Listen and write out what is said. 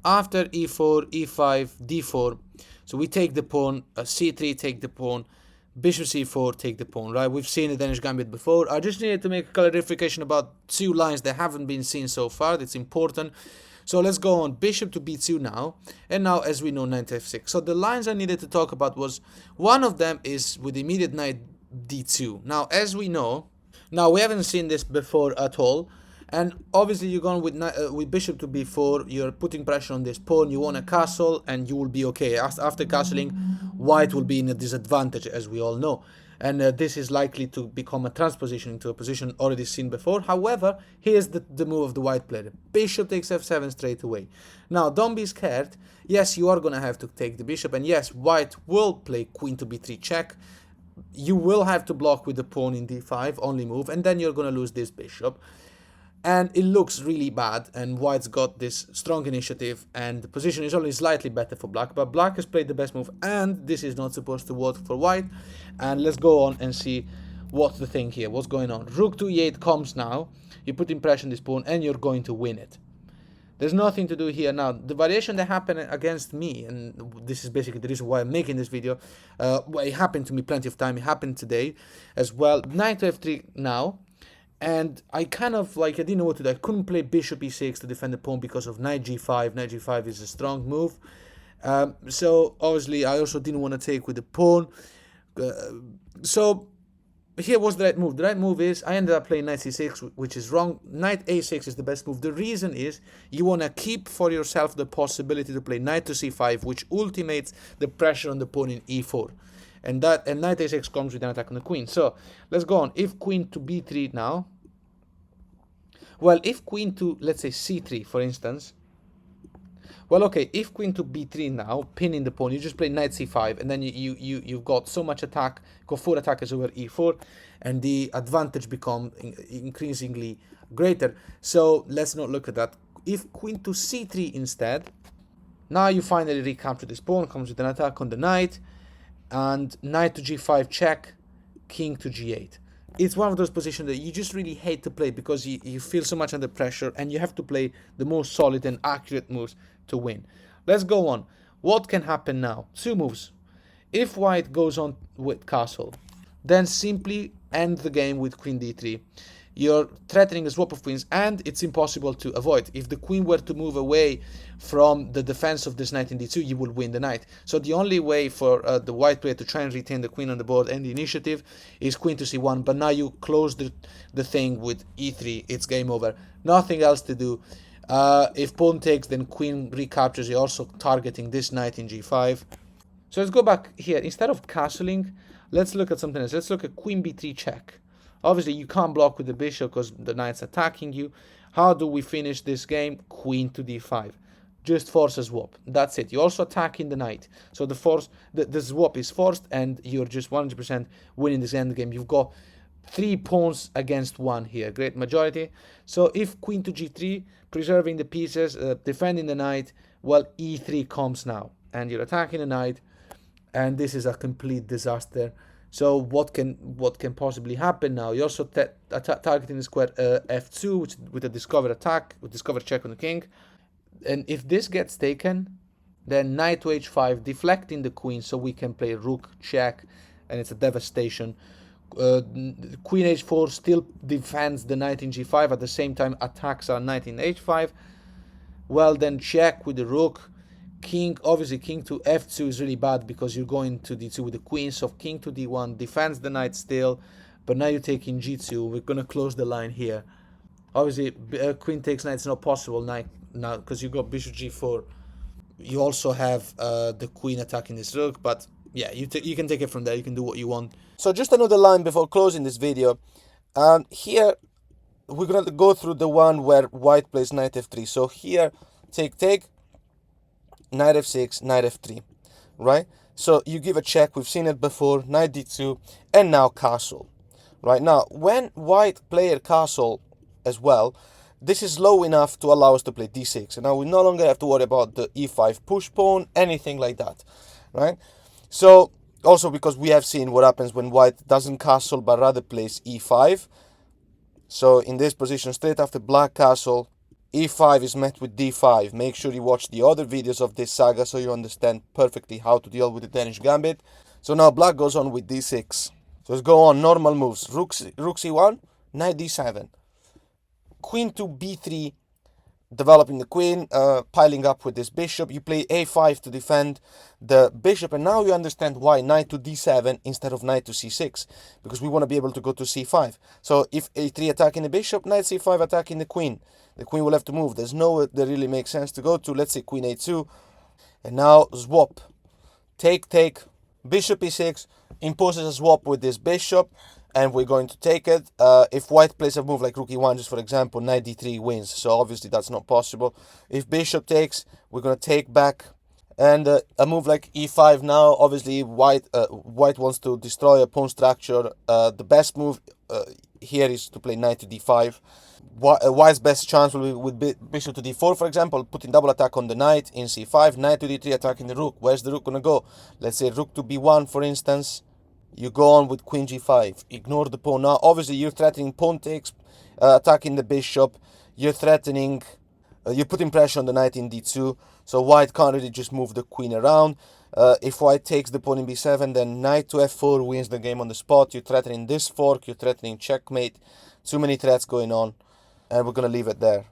after e4, e5, d4. So we take the pawn, c3, take the pawn, bishop c4, take the pawn, right? We've seen the Danish Gambit before. I just needed to make a clarification about 2 lines that haven't been seen so far. That's important. So let's go on bishop to b2 now. And now, as we know, knight f6. So the lines I needed to talk about was, one of them is with immediate knight d2. Now, as we know, now we haven't seen this before at all. And obviously you're going with bishop to b4, you're putting pressure on this pawn, you want a castle, and you will be okay. After castling, white will be in a disadvantage, as we all know. And this is likely to become a transposition into a position already seen before. However, here's the move of the white player. Bishop takes f7 straight away. Now, don't be scared. Yes, you are going to have to take the bishop, and yes, white will play queen to b3 check. You will have to block with the pawn in d5, only move, and then you're going to lose this bishop. And it looks really bad, and white's got this strong initiative, and the position is only slightly better for black, but black has played the best move, and this is not supposed to work for white. And let's go on and see what's the thing here, what's going on. Rook to e8 comes now, you put impression on this pawn, and you're going to win it. There's nothing to do here. Now, the variation that happened against me, and this is basically the reason why I'm making this video, well, it happened to me plenty of time, it happened today as well. Knight to f3 now. And I kind of, like, I didn't know what to do. I couldn't play bishop e6 to defend the pawn because of knight g5. Knight g5 is a strong move. So, obviously, I also didn't want to take with the pawn. So, here was the right move. The right move is, I ended up playing knight c6, which is wrong. Knight a6 is the best move. The reason is, you want to keep for yourself the possibility to play knight to c5, which ultimates the pressure on the pawn in e4. And knight a6 comes with an attack on the queen. So, let's go on. If queen to b3 now. Well, if queen to, let's say, c3, for instance. Well, okay, if queen to b3 now, pinning the pawn, you just play knight c5, and then you've got so much attack, got 4 attackers over e4, and the advantage becomes increasingly greater. So, let's not look at that. If queen to c3 instead, now you finally recapture this pawn, comes with an attack on the knight, and knight to g5 check, king to g8. It's one of those positions that you just really hate to play because you feel so much under pressure, and you have to play the most solid and accurate moves to win. Let's go on. What can happen now? 2 moves. If white goes on with castle, then simply end the game with queen d3. You're threatening a swap of queens, and it's impossible to avoid. If the queen were to move away from the defense of this knight in d2, you will win the knight. So the only way for the white player to try and retain the queen on the board and the initiative is queen to c1. But now you close the thing with e3. It's game over. Nothing else to do. If pawn takes, then queen recaptures. You're also targeting this knight in g5. So let's go back here. Instead of castling, let's look at something else. Let's look at queen b3 check. Obviously, you can't block with the bishop because the knight's attacking you. How do we finish this game? Queen to d5. Just force a swap. That's it. You're also attacking the knight. So the swap is forced, and you're just 100% winning this endgame. You've got 3 pawns against 1 here. Great majority. So if queen to g3, preserving the pieces, defending the knight, well, e3 comes now. And you're attacking the knight, and this is a complete disaster. So what can possibly happen now? You're also targeting the square f2, which with a discover attack, with discover check on the king. And if this gets taken, then knight to h5, deflecting the queen, so we can play rook check, and it's a devastation. Queen h4 still defends the knight in g5, at the same time attacks our knight in h5. Well, then check with the rook. King, obviously king to f2 is really bad because you're going to d2 with the queen. So king to d1 defends the knight still, but now you're taking g2. We're going to close the line here. Obviously, queen takes knight is not possible now because you got bishop g4. You also have the queen attacking this rook, but yeah, you can take it from there. You can do what you want. So just another line before closing this video. Here, we're going to go through the one where white plays knight f3. So here, take, knight f6, knight f3, right? So you give a check, we've seen it before, knight d2, and now castle, right? Now, when white player castle as well, this is low enough to allow us to play d6. And now we no longer have to worry about the e5 push pawn, anything like that, right? So, also because we have seen what happens when white doesn't castle, but rather plays e5. So in this position, straight after black castle, e5 is met with d5. Make sure you watch the other videos of this saga so you understand perfectly how to deal with the Danish Gambit. So now black goes on with d6. So let's go on, normal moves. Rook c1, knight d7. Queen to b3, developing the queen, piling up with this bishop. You play a5 to defend the bishop, and now you understand why knight to d7 instead of knight to c6, because we want to be able to go to c5. So if a3 attacking the bishop, knight c5 attacking the queen will have to move. There's nowhere that really makes sense to go to. Let's say queen a2, and now swap, take, bishop e6, imposes a swap with this bishop, and we're going to take it. If white plays a move like rook e1, just for example, knight d3 wins. So obviously that's not possible. If bishop takes, we're going to take back. And a move like e5 now, obviously white wants to destroy a pawn structure. The best move here is to play knight to d5. White's best chance will be with bishop to d4, for example, putting double attack on the knight in c5, knight to d3 attacking the rook. Where's the rook going to go? Let's say rook to b1, for instance. You go on with queen g5. Ignore the pawn. Now, obviously, you're threatening pawn takes, attacking the bishop. You're threatening, you're putting pressure on the knight in d2. So white can't really just move the queen around. If white takes the pawn in b7, then knight to f4 wins the game on the spot. You're threatening this fork. You're threatening checkmate. Too many threats going on. And we're going to leave it there.